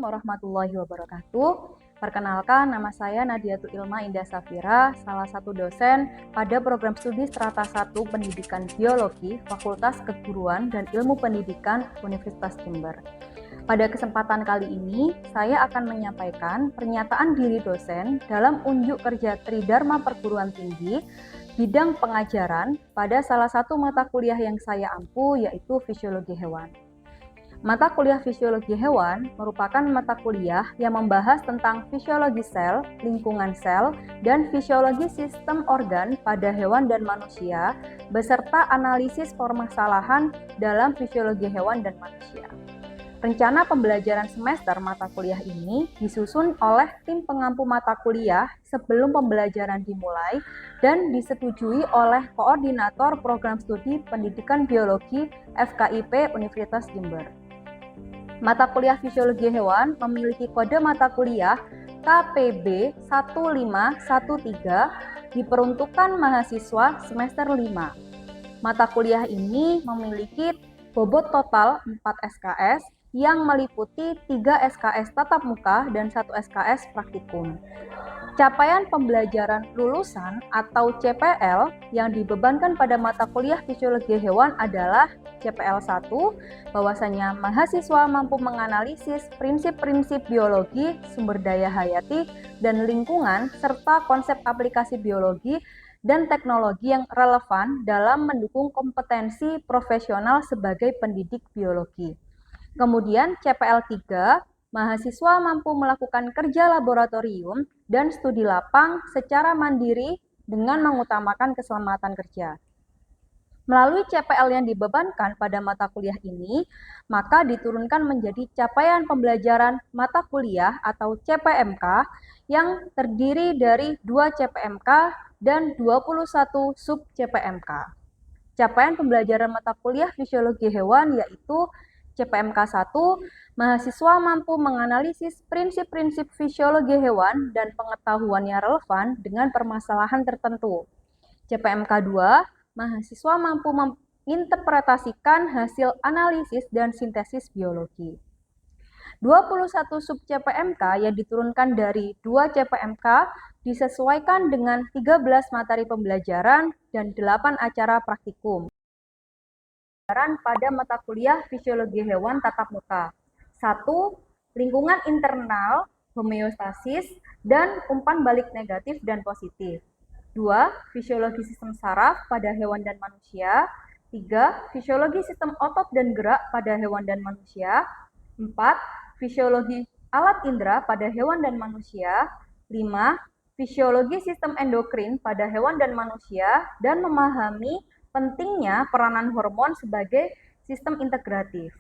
Assalamualaikum warahmatullahi wabarakatuh. Perkenalkan, nama saya Nadiatul Ilma Indah Safira, salah satu dosen pada program studi Strata 1 Pendidikan Biologi, Fakultas Keguruan dan Ilmu Pendidikan Universitas Jember. Pada kesempatan kali ini, saya akan menyampaikan pernyataan diri dosen dalam unjuk kerja Tridharma Perguruan Tinggi bidang pengajaran pada salah satu mata kuliah yang saya ampu, yaitu Fisiologi Hewan. Mata kuliah Fisiologi Hewan merupakan mata kuliah yang membahas tentang fisiologi sel, lingkungan sel, dan fisiologi sistem organ pada hewan dan manusia, beserta analisis permasalahan dalam fisiologi hewan dan manusia. Rencana pembelajaran semester mata kuliah ini disusun oleh tim pengampu mata kuliah sebelum pembelajaran dimulai dan disetujui oleh Koordinator Program Studi Pendidikan Biologi FKIP Universitas Jember. Mata kuliah Fisiologi Hewan memiliki kode mata kuliah KPB 1513 diperuntukkan mahasiswa semester 5. Mata kuliah ini memiliki bobot total 4 SKS yang meliputi 3 SKS tatap muka dan 1 SKS praktikum. Capaian pembelajaran lulusan atau CPL yang dibebankan pada mata kuliah Fisiologi Hewan adalah CPL 1, bahwasanya mahasiswa mampu menganalisis prinsip-prinsip biologi, sumber daya hayati, dan lingkungan, serta konsep aplikasi biologi dan teknologi yang relevan dalam mendukung kompetensi profesional sebagai pendidik biologi. Kemudian CPL 3, mahasiswa mampu melakukan kerja laboratorium dan studi lapang secara mandiri dengan mengutamakan keselamatan kerja. Melalui CPL yang dibebankan pada mata kuliah ini, maka diturunkan menjadi capaian pembelajaran mata kuliah atau CPMK yang terdiri dari 2 CPMK dan 21 sub CPMK. Capaian pembelajaran mata kuliah Fisiologi Hewan yaitu CPMK 1, mahasiswa mampu menganalisis prinsip-prinsip fisiologi hewan dan pengetahuannya relevan dengan permasalahan tertentu. CPMK 2, mahasiswa mampu menginterpretasikan hasil analisis dan sintesis biologi. 21 sub CPMK yang diturunkan dari 2 CPMK disesuaikan dengan 13 materi pembelajaran dan 8 acara praktikum pada mata kuliah Fisiologi Hewan tatap muka. 1. Lingkungan internal, homeostasis, dan umpan balik negatif dan positif. 2. Fisiologi sistem saraf pada hewan dan manusia. 3. Fisiologi sistem otot dan gerak pada hewan dan manusia. 4. Fisiologi alat indera pada hewan dan manusia. 5. Fisiologi sistem endokrin pada hewan dan manusia, dan memahami pentingnya peranan hormon sebagai sistem integratif.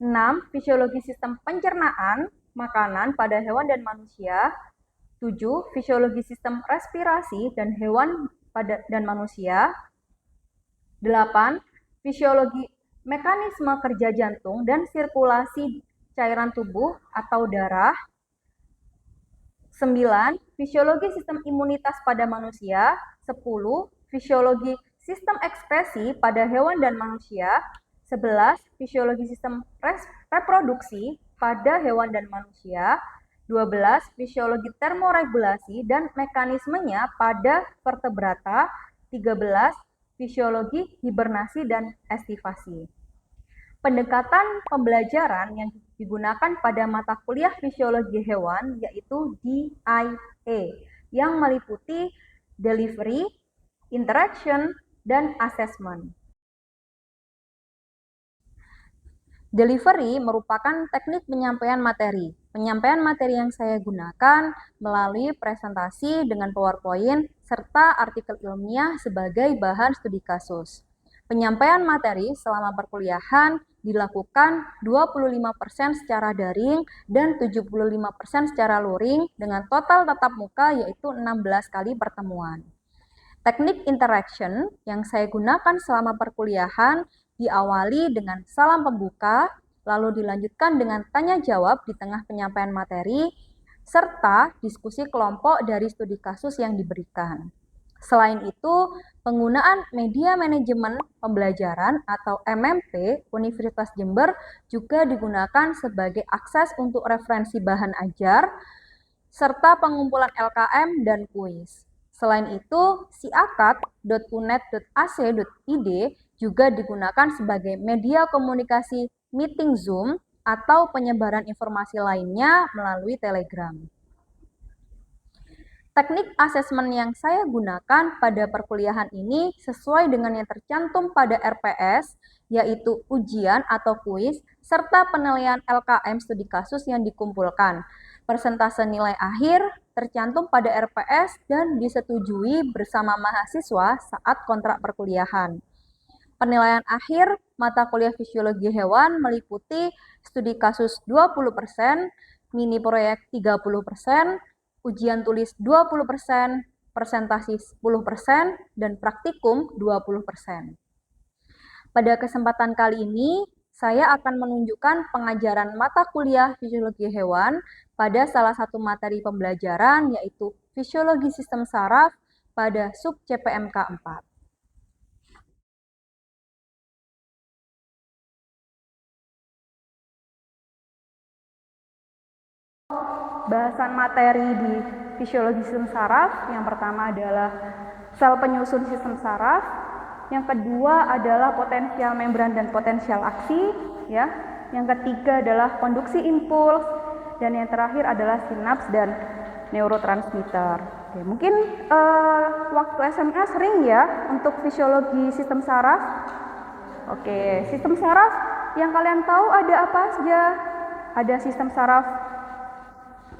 6. Fisiologi sistem pencernaan makanan pada hewan dan manusia. 7. Fisiologi sistem respirasi dan hewan dan manusia. 8. Fisiologi mekanisme kerja jantung dan sirkulasi cairan tubuh atau darah. 9. Fisiologi sistem imunitas pada manusia. 10. Fisiologi sistem ekspresi pada hewan dan manusia. 11. Fisiologi sistem reproduksi pada hewan dan manusia. 12. Fisiologi termoregulasi dan mekanismenya pada vertebrata. 13. Fisiologi hibernasi dan estivasi. Pendekatan pembelajaran yang digunakan pada mata kuliah Fisiologi Hewan yaitu DIA, yang meliputi delivery, interaction, dan assessment. Delivery merupakan teknik penyampaian materi. Penyampaian materi yang saya gunakan melalui presentasi dengan PowerPoint serta artikel ilmiah sebagai bahan studi kasus. Penyampaian materi selama perkuliahan dilakukan 25% secara daring dan 75% secara luring dengan total tatap muka yaitu 16 kali pertemuan. Teknik interaction yang saya gunakan selama perkuliahan diawali dengan salam pembuka, lalu dilanjutkan dengan tanya jawab di tengah penyampaian materi, serta diskusi kelompok dari studi kasus yang diberikan. Selain itu, penggunaan media manajemen pembelajaran atau MMP Universitas Jember juga digunakan sebagai akses untuk referensi bahan ajar, serta pengumpulan LKM dan kuis. Selain itu, siakat.unet.ac.id juga digunakan sebagai media komunikasi meeting Zoom atau penyebaran informasi lainnya melalui Telegram. Teknik asesmen yang saya gunakan pada perkuliahan ini sesuai dengan yang tercantum pada RPS, yaitu ujian atau kuis, serta penilaian LKM studi kasus yang dikumpulkan. Persentase nilai akhir tercantum pada RPS dan disetujui bersama mahasiswa saat kontrak perkuliahan. Penilaian akhir mata kuliah fisiologi hewan meliputi studi kasus 20%, mini proyek 30%, ujian tulis 20%, presentasi 10%, dan praktikum 20%. Pada kesempatan kali ini, saya akan menunjukkan pengajaran mata kuliah fisiologi hewan pada salah satu materi pembelajaran, yaitu fisiologi sistem saraf pada sub CPMK 4. Bahasan materi di fisiologi sistem saraf, yang pertama adalah sel penyusun sistem saraf, yang kedua adalah potensial membran dan potensial aksi, ya. Yang ketiga adalah konduksi impuls, dan yang terakhir adalah sinaps dan neurotransmitter. Oke, mungkin waktu SMA sering ya untuk fisiologi sistem saraf. Oke, sistem saraf yang kalian tahu ada apa saja? Ada sistem saraf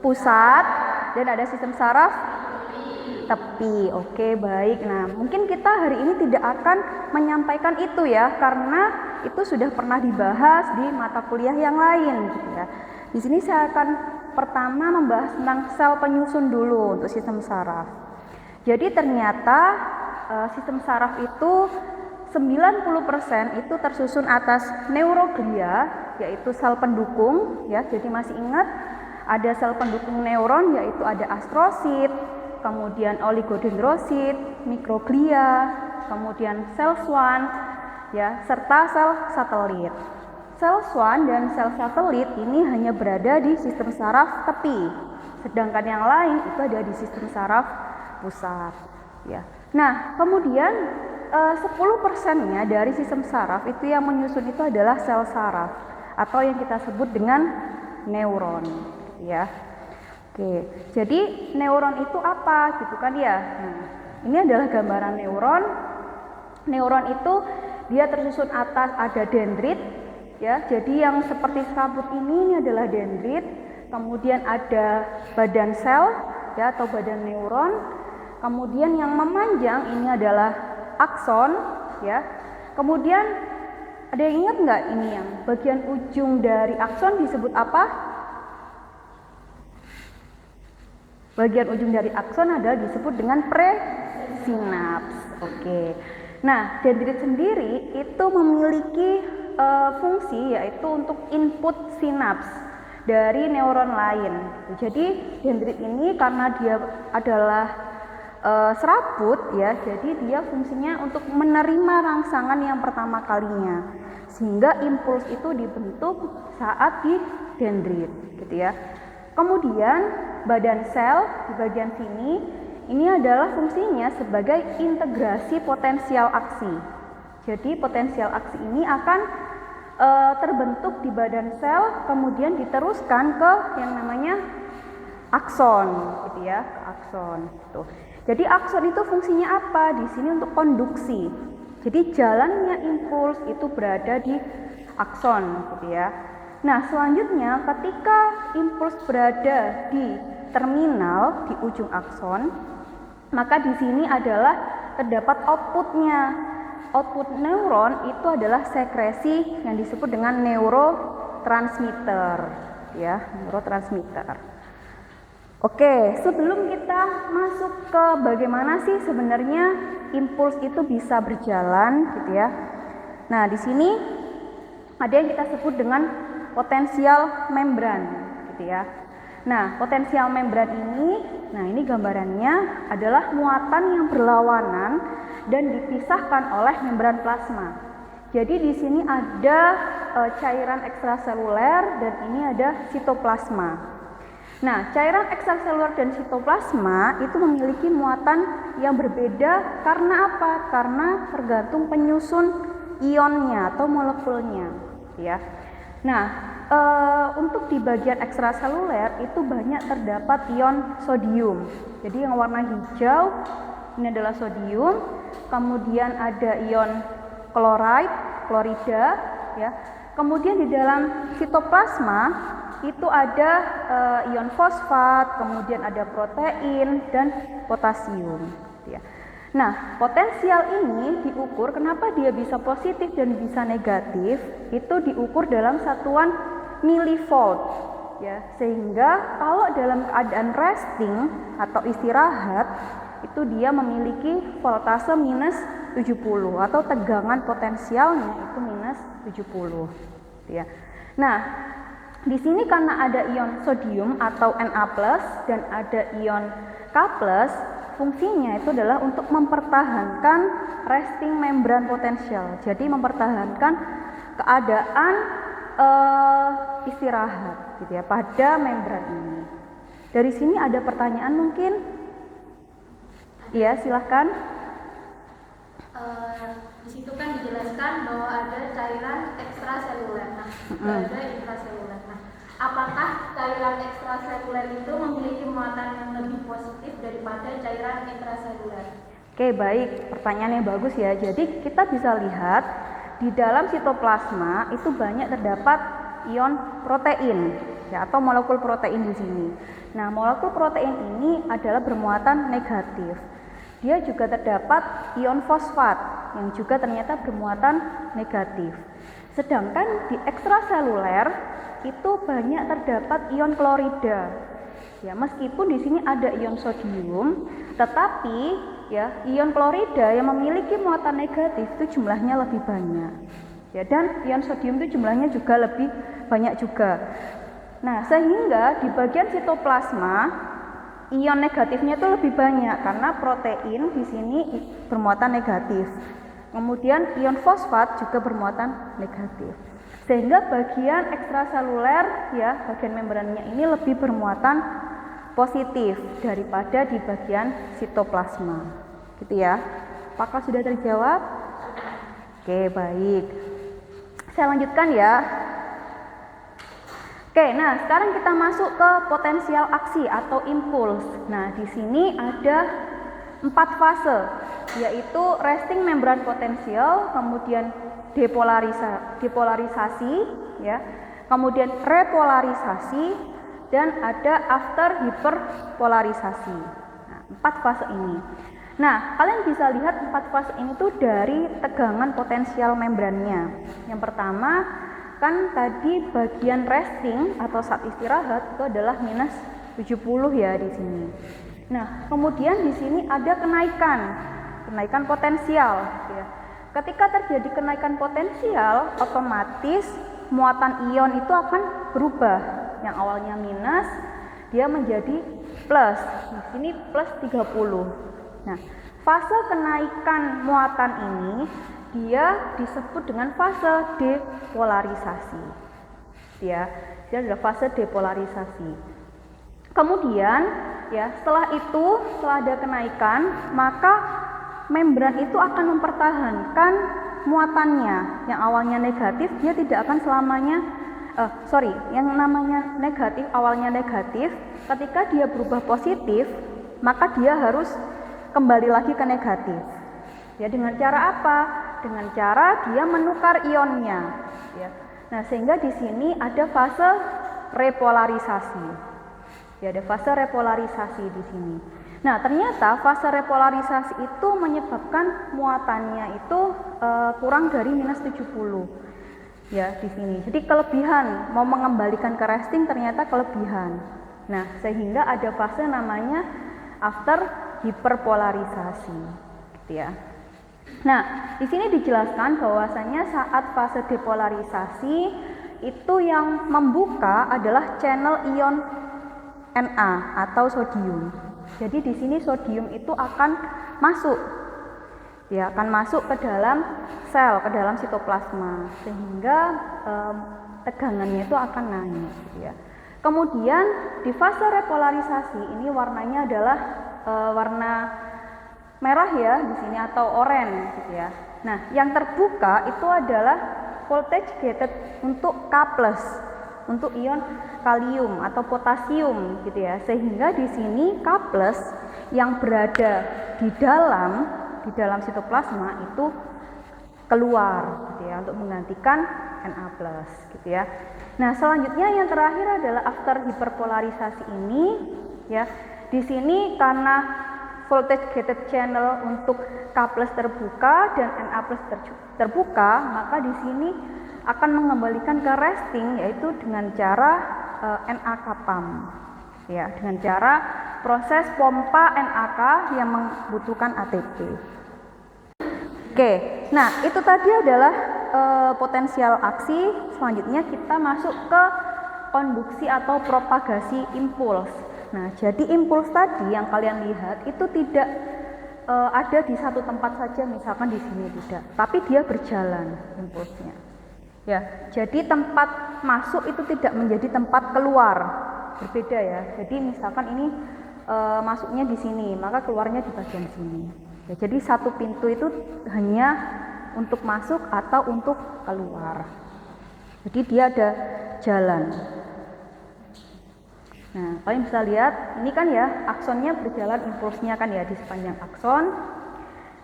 pusat dan ada sistem saraf tepi. Oke, baik. Nah, mungkin kita hari ini tidak akan menyampaikan itu ya, karena itu sudah pernah dibahas di mata kuliah yang lain gitu ya. Di sini saya akan pertama membahas tentang sel penyusun dulu untuk sistem saraf. Jadi ternyata sistem saraf itu 90% itu tersusun atas neuroglia, yaitu sel pendukung ya. Jadi masih ingat ada sel pendukung neuron, yaitu ada astrosit, kemudian oligodendrosit, mikroglia, kemudian sel Schwann ya, serta sel satelit. Sel Schwann dan sel satelit ini hanya berada di sistem saraf tepi, sedangkan yang lain itu ada di sistem saraf pusat ya. Nah, kemudian 10%-nya dari sistem saraf itu yang menyusun itu adalah sel saraf atau yang kita sebut dengan neuron ya. Oke, jadi neuron itu apa gitu kan ya. Nah, ini adalah gambaran neuron. Neuron itu dia tersusun atas ada dendrit ya. Jadi yang seperti serabut ini adalah dendrit. Kemudian ada badan sel ya atau badan neuron. Kemudian yang memanjang ini adalah akson ya. Kemudian ada yang ingat nggak ini yang bagian ujung dari akson disebut apa? Bagian ujung dari akson adalah disebut dengan presinaps. Oke. Nah, dendrit sendiri itu memiliki fungsi yaitu untuk input sinaps dari neuron lain. Jadi dendrit ini karena dia adalah serabut ya, jadi dia fungsinya untuk menerima rangsangan yang pertama kalinya, sehingga impuls itu dibentuk saat di dendrit, gitu ya. Kemudian badan sel di bagian sini ini adalah fungsinya sebagai integrasi potensial aksi. Jadi potensial aksi ini akan terbentuk di badan sel, kemudian diteruskan ke yang namanya akson, gitu ya, ke akson. Tuh. Jadi akson itu fungsinya apa? Di sini untuk konduksi. Jadi jalannya impuls itu berada di akson, gitu ya. Nah, selanjutnya ketika impuls berada di terminal di ujung akson, maka di sini adalah terdapat outputnya. Output neuron itu adalah sekresi yang disebut dengan neurotransmitter, ya, neurotransmitter. Oke, sebelum kita masuk ke bagaimana sih sebenarnya impuls itu bisa berjalan, gitu ya. Nah, di sini ada yang kita sebut dengan potensial membran, gitu ya. Nah, potensial membran ini gambarannya adalah muatan yang berlawanan dan dipisahkan oleh membran plasma. Jadi di sini ada cairan ekstraseluler dan ini ada sitoplasma. Nah, cairan ekstraseluler dan sitoplasma itu memiliki muatan yang berbeda karena apa? Karena tergantung penyusun ionnya atau molekulnya, ya. Nah, untuk di bagian ekstraseluler itu banyak terdapat ion sodium. Jadi yang warna hijau ini adalah sodium, kemudian ada ion klorida, ya. Kemudian di dalam sitoplasma itu ada ion fosfat, kemudian ada protein dan potasium, ya. Nah, potensial ini diukur, kenapa dia bisa positif dan bisa negatif, itu diukur dalam satuan milivolt, ya. Sehingga kalau dalam keadaan resting atau istirahat, itu dia memiliki voltase minus 70 atau tegangan potensialnya itu minus 70, ya. Nah, di sini karena ada ion sodium atau Na+ dan ada ion K+, fungsinya itu adalah untuk mempertahankan resting membran potensial. Jadi mempertahankan keadaan istirahat, gitu ya, pada membran ini. Dari sini ada pertanyaan mungkin? Iya, silahkan. Di situ kan dijelaskan bahwa ada cairan ekstraseluler, ada intraseluler. Nah, apakah cairan ekstraseluler itu memiliki muatan yang lebih positif daripada cairan intraseluler? Oke, baik, pertanyaan yang bagus ya. Jadi kita bisa lihat di dalam sitoplasma itu banyak terdapat ion protein, ya, atau molekul protein di sini. Nah, molekul protein ini adalah bermuatan negatif. Dia juga terdapat ion fosfat yang juga ternyata bermuatan negatif. Sedangkan di ekstraseluler itu banyak terdapat ion klorida. Ya, meskipun di sini ada ion sodium, tetapi ya ion klorida yang memiliki muatan negatif itu jumlahnya lebih banyak. Ya, dan ion sodium itu jumlahnya juga lebih banyak juga. Nah, sehingga di bagian sitoplasma ion negatifnya itu lebih banyak karena protein di sini bermuatan negatif. Kemudian ion fosfat juga bermuatan negatif. Sehingga bagian ekstraseluler, ya, bagian membrannya ini lebih bermuatan positif daripada di bagian sitoplasma. Gitu ya. Apakah sudah terjawab? Oke, baik. Saya lanjutkan ya. Oke, nah sekarang kita masuk ke potensial aksi atau impuls. Nah, di sini ada 4 fase, yaitu resting membran potensial, kemudian depolarisasi, ya, kemudian repolarisasi, dan ada after hiperpolarisasi. Nah, 4 fase ini. Nah, kalian bisa lihat 4 fase ini tuh dari tegangan potensial membrannya. Yang pertama, kan tadi bagian resting atau saat istirahat itu adalah minus 70 ya di sini. Nah, kemudian di sini ada kenaikan potensial, ya. Ketika terjadi kenaikan potensial, otomatis muatan ion itu akan berubah. Yang awalnya minus, dia menjadi plus. Di sini plus 30. Nah, fase kenaikan muatan ini dia disebut dengan fase depolarisasi. Ya, dia adalah fase depolarisasi. Kemudian, ya, setelah ada kenaikan, maka membran itu akan mempertahankan muatannya. Yang awalnya negatif, dia tidak akan selamanya yang namanya negatif, awalnya negatif, ketika dia berubah positif, maka dia harus kembali lagi ke negatif. Ya, dengan cara apa? Dengan cara dia menukar ionnya, ya. Nah, sehingga di sini ada fase repolarisasi. Ya, ada fase repolarisasi di sini. Nah, ternyata fase repolarisasi itu menyebabkan muatannya itu kurang dari minus 70. Ya, di sini. Jadi kelebihan mau mengembalikan ke resting ternyata kelebihan. Nah, sehingga ada fase namanya after hiperpolarisasi, gitu ya. Nah, di sini dijelaskan bahwasanya saat fase depolarisasi itu yang membuka adalah channel ion Na atau sodium. Jadi di sini sodium itu akan masuk, ya, akan masuk ke dalam sel, ke dalam sitoplasma, sehingga tegangannya itu akan naik, gitu ya. Kemudian di fase repolarisasi ini warnanya adalah warna merah ya di sini atau oranye, gitu ya. Nah, yang terbuka itu adalah voltage gated untuk K+, untuk ion kalium atau potasium, gitu ya. Sehingga di sini K+ yang berada di dalam sitoplasma itu keluar, gitu ya, untuk menggantikan Na+, gitu ya. Nah, selanjutnya yang terakhir adalah after hiperpolarisasi ini, ya. Di sini karena voltage gated channel untuk K+ terbuka dan Na+ terbuka, maka di sini akan mengembalikan ke resting, yaitu dengan cara NaK pump, ya, dengan cara proses pompa NaK yang membutuhkan ATP. Oke, nah itu tadi adalah potensial aksi. Selanjutnya kita masuk ke konduksi atau propagasi impuls. Nah, jadi impuls tadi yang kalian lihat itu tidak ada di satu tempat saja, misalkan di sini tidak, tapi dia berjalan impulsnya. Ya, jadi tempat masuk itu tidak menjadi tempat keluar, berbeda ya. Jadi misalkan ini masuknya di sini, maka keluarnya di bagian sini. Ya, jadi satu pintu itu hanya untuk masuk atau untuk keluar. Jadi dia ada jalan. Nah, kalian bisa lihat, ini kan ya, aksonnya berjalan, impulsnya kan ya di sepanjang akson.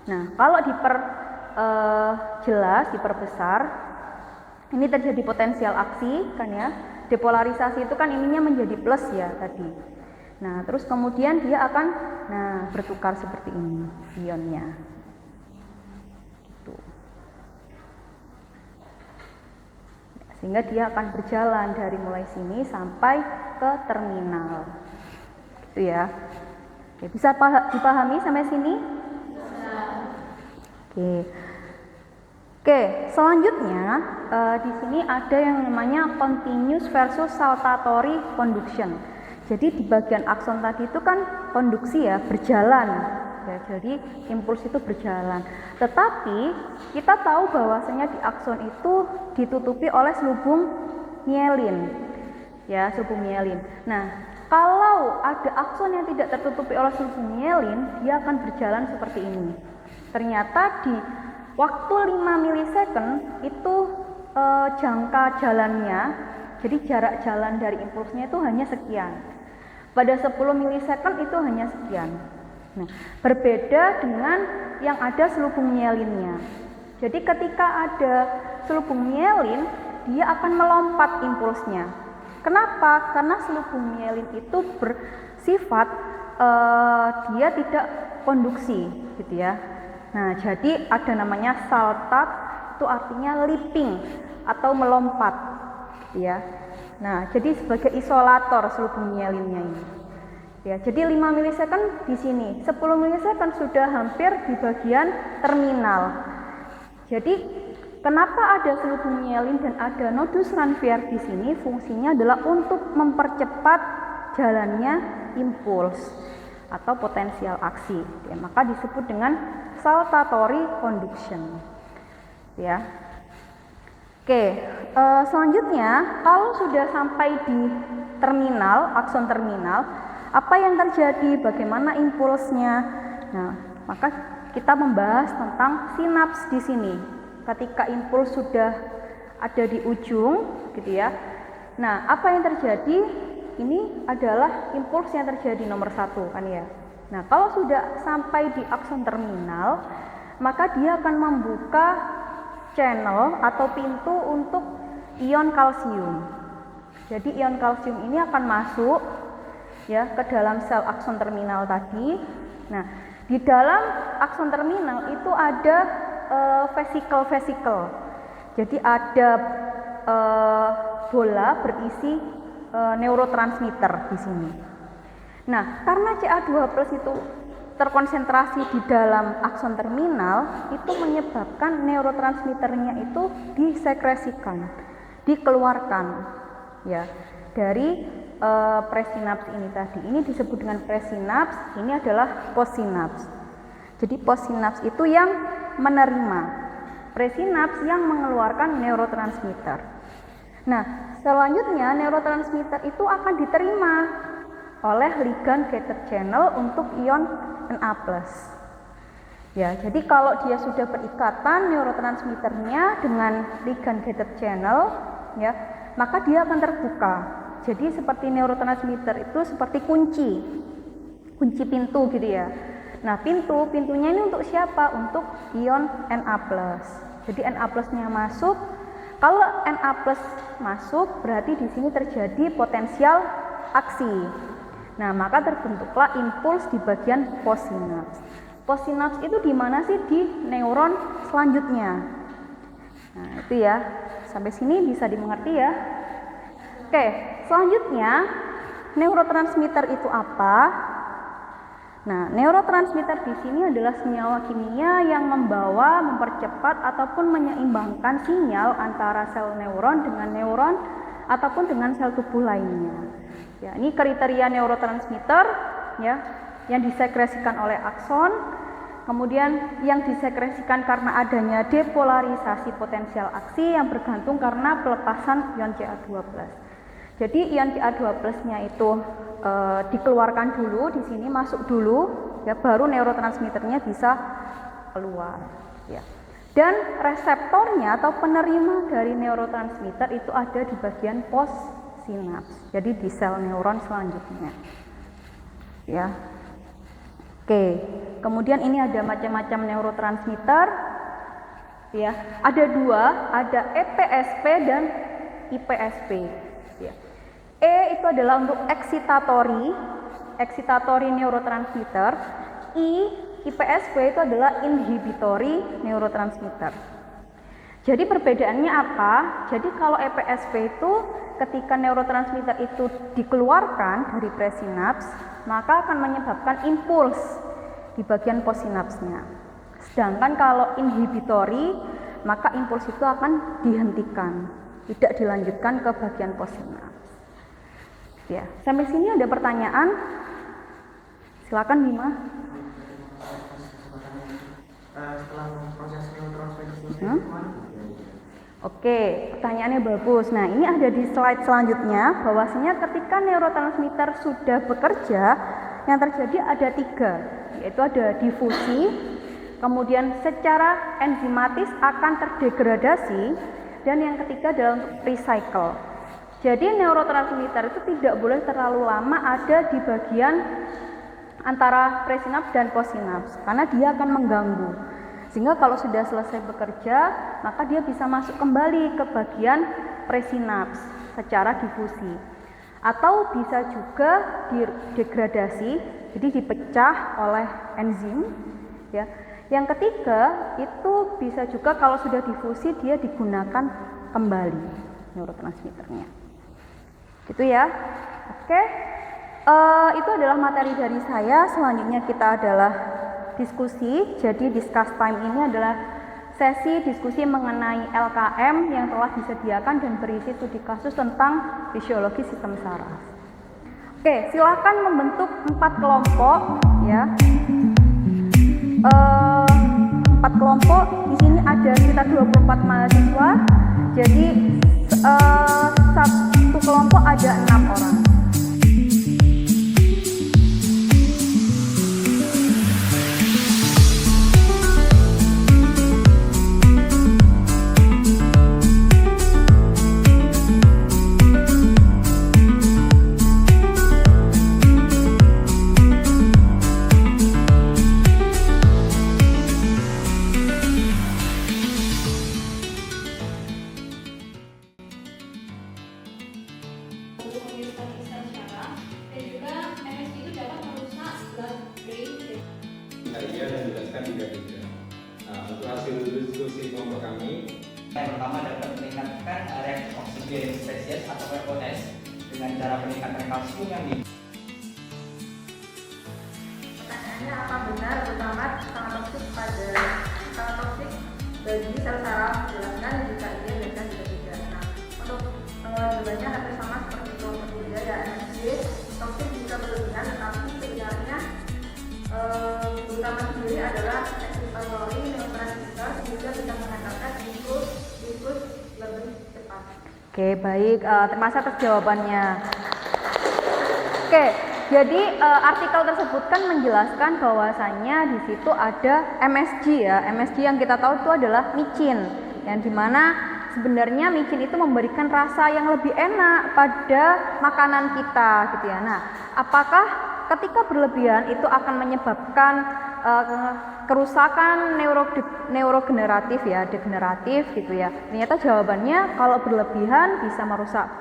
Nah, kalau diperbesar, ini terjadi potensial aksi kan ya. Depolarisasi itu kan ininya menjadi plus ya tadi. Nah, terus kemudian dia akan bertukar seperti ini ionnya. Gitu. Sehingga dia akan berjalan dari mulai sini sampai ke terminal, gitu ya. Oke, bisa dipahami sampai sini? Oke, selanjutnya di sini ada yang namanya continuous versus saltatory conduction. Jadi di bagian akson tadi itu kan konduksi ya, berjalan. Ya, jadi impuls itu berjalan. Tetapi kita tahu bahwasanya di akson itu ditutupi oleh selubung myelin. Ya, selubung myelin. Nah, kalau ada akson yang tidak tertutupi oleh selubung myelin, dia akan berjalan seperti ini. Ternyata di waktu 5 milisecond itu jangka jalannya, jadi jarak jalan dari impulsnya itu hanya sekian. Pada 10 milisecond itu hanya sekian. Nah, berbeda dengan yang ada selubung myelinnya. Jadi ketika ada selubung myelin, dia akan melompat impulsnya. Kenapa? Karena selubung myelin itu bersifat dia tidak konduksi, gitu ya. Nah, jadi ada namanya saltat, itu artinya leaping atau melompat, gitu ya. Nah, jadi sebagai isolator selubung myelinnya ini. Ya, jadi 5 milisecond di sini, 10 milisecond sudah hampir di bagian terminal. Jadi kenapa ada selubung myelin dan ada nodus Ranvier di sini? Fungsinya adalah untuk mempercepat jalannya impuls atau potensial aksi. Ya, maka disebut dengan saltatory conduction. Ya. Oke, selanjutnya kalau sudah sampai di terminal, akson terminal, apa yang terjadi? Bagaimana impulsnya? Nah, maka kita membahas tentang sinaps di sini. Ketika impuls sudah ada di ujung, gitu ya. Nah, apa yang terjadi? Ini adalah impuls yang terjadi nomor 1 kan ya. Nah, kalau sudah sampai di akson terminal, maka dia akan membuka channel atau pintu untuk ion kalsium. Jadi ion kalsium ini akan masuk ya ke dalam sel akson terminal tadi. Nah, di dalam akson terminal itu ada vesikel. Jadi ada bola berisi neurotransmitter di sini. Nah, karena Ca2+ itu terkonsentrasi di dalam akson terminal, itu menyebabkan neurotransmitternya itu disekresikan, dikeluarkan ya dari presinaps ini tadi. Ini disebut dengan presinaps, ini adalah postsinaps. Jadi postsinaps itu yang menerima, presinaps yang mengeluarkan neurotransmitter. Nah, selanjutnya neurotransmitter itu akan diterima oleh ligand gated channel untuk ion Na+. Ya, jadi kalau dia sudah berikatan neurotransmitternya dengan ligand gated channel, ya, maka dia akan terbuka. Jadi seperti neurotransmitter itu seperti kunci pintu gitu ya. Nah, pintunya ini untuk siapa? Untuk ion Na+. Jadi Na+-nya masuk. Kalau Na+ masuk, berarti di sini terjadi potensial aksi. Nah, maka terbentuklah impuls di bagian postsinaps. Postsinaps itu di mana sih? Di neuron selanjutnya. Nah, itu ya. Sampai sini bisa dimengerti ya. Oke, selanjutnya neurotransmitter itu apa? Nah, neurotransmitter di sini adalah senyawa kimia yang membawa, mempercepat ataupun menyeimbangkan sinyal antara sel neuron dengan neuron ataupun dengan sel tubuh lainnya. Ya, ini kriteria neurotransmitter ya, yang disekresikan oleh akson, kemudian yang disekresikan karena adanya depolarisasi potensial aksi yang bergantung karena pelepasan ion Ca12. Jadi ion Ca12-nya itu dikeluarkan dulu, di sini masuk dulu, ya, baru neurotransmitternya bisa keluar. Ya. Dan reseptornya atau penerima dari neurotransmitter itu ada di bagian postsinaps, jadi di sel neuron selanjutnya. Ya. Oke, kemudian ini ada macam-macam neurotransmitter. Ya, ada dua, ada EPSP dan IPSP. Ya. E itu adalah untuk excitatory neurotransmitter. IPSP itu adalah inhibitory neurotransmitter. Jadi perbedaannya apa? Jadi kalau EPSP itu ketika neurotransmitter itu dikeluarkan dari presinaps, maka akan menyebabkan impuls di bagian postsinapsnya. Sedangkan kalau inhibitory, maka impuls itu akan dihentikan, tidak dilanjutkan ke bagian postsinaps. Ya, sampai sini ada pertanyaan? Silakan Bima. Setelah proses neurotransmitter selesai, Oke, pertanyaannya bagus. Nah, ini ada di slide selanjutnya, bahwasanya ketika neurotransmitter sudah bekerja, yang terjadi ada 3, yaitu ada difusi, kemudian secara enzimatis akan terdegradasi, dan yang ketiga adalah untuk recycle. Jadi neurotransmitter itu tidak boleh terlalu lama ada di bagian antara presinaps dan postsinaps, karena dia akan mengganggu. Sehingga kalau sudah selesai bekerja, maka dia bisa masuk kembali ke bagian presinaps secara difusi. Atau bisa juga degradasi, jadi dipecah oleh enzim. Ya. Yang ketiga, itu bisa juga kalau sudah difusi dia digunakan kembali neurotransmitternya. Gitu ya. Oke. Itu adalah materi dari saya. Selanjutnya kita adalah diskusi. Jadi discuss time ini adalah sesi diskusi mengenai LKM yang telah disediakan dan berisi studi kasus tentang fisiologi sistem saraf. Oke, silakan membentuk 4 kelompok ya. 4 kelompok. Di sini ada sekitar 24 mahasiswa. Jadi satu kelompok ada 6 orang. Yang pertama dapat meningkatkan reaksi oksigen spesies atau ROS dengan cara peningkatan kalsium yang Pertanyaannya, apa benar glutamat sangat toksik bagi sel saraf? Jelaskan jika iya dan jika tidak. Nah, untuk jawabannya hampir sama seperti kelompok kedua ya. Oke, baik. Terima kasih atas jawabannya. Oke, jadi artikel tersebut kan menjelaskan bahwasannya di situ ada MSG ya. MSG yang kita tahu itu adalah micin, yang dimana sebenarnya micin itu memberikan rasa yang lebih enak pada makanan kita gitu ya. Nah, apakah ketika berlebihan itu akan menyebabkan kerusakan neurogeneratif ya, degeneratif gitu ya. Ternyata jawabannya kalau berlebihan bisa merusak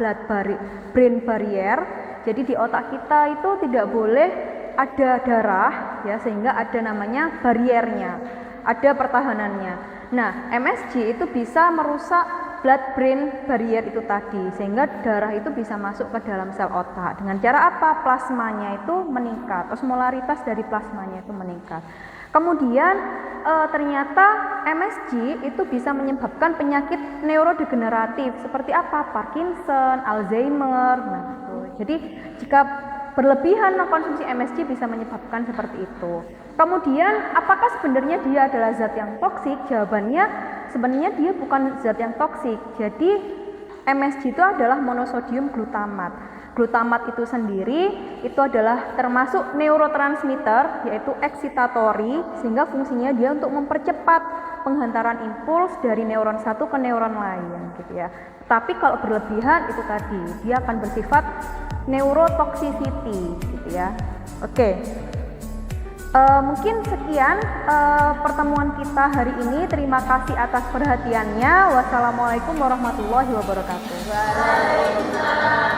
brain barrier. Jadi di otak kita itu tidak boleh ada darah ya, sehingga ada namanya bariernya, ada pertahanannya. Nah, MSG itu bisa merusak blood-brain barrier itu tadi, sehingga darah itu bisa masuk ke dalam sel otak. Dengan cara apa? Plasmanya itu meningkat, osmolaritas dari plasmanya itu meningkat. Kemudian ternyata MSG itu bisa menyebabkan penyakit neurodegeneratif seperti apa? Parkinson, Alzheimer. Nah, gitu. Jadi jika berlebihan mengkonsumsi MSG bisa menyebabkan seperti itu. Kemudian apakah sebenarnya dia adalah zat yang toksik? Jawabannya sebenarnya dia bukan zat yang toksik. Jadi MSG itu adalah monosodium glutamat. Glutamat itu sendiri itu adalah termasuk neurotransmitter, yaitu eksitatori, sehingga fungsinya dia untuk mempercepat penghantaran impuls dari neuron satu ke neuron lain gitu ya. Tapi kalau berlebihan itu tadi dia akan bersifat neurotoxicity gitu ya. Oke. Mungkin sekian pertemuan kita hari ini. Terima kasih atas perhatiannya. Wassalamualaikum warahmatullahi wabarakatuh. Waalaikumsalam.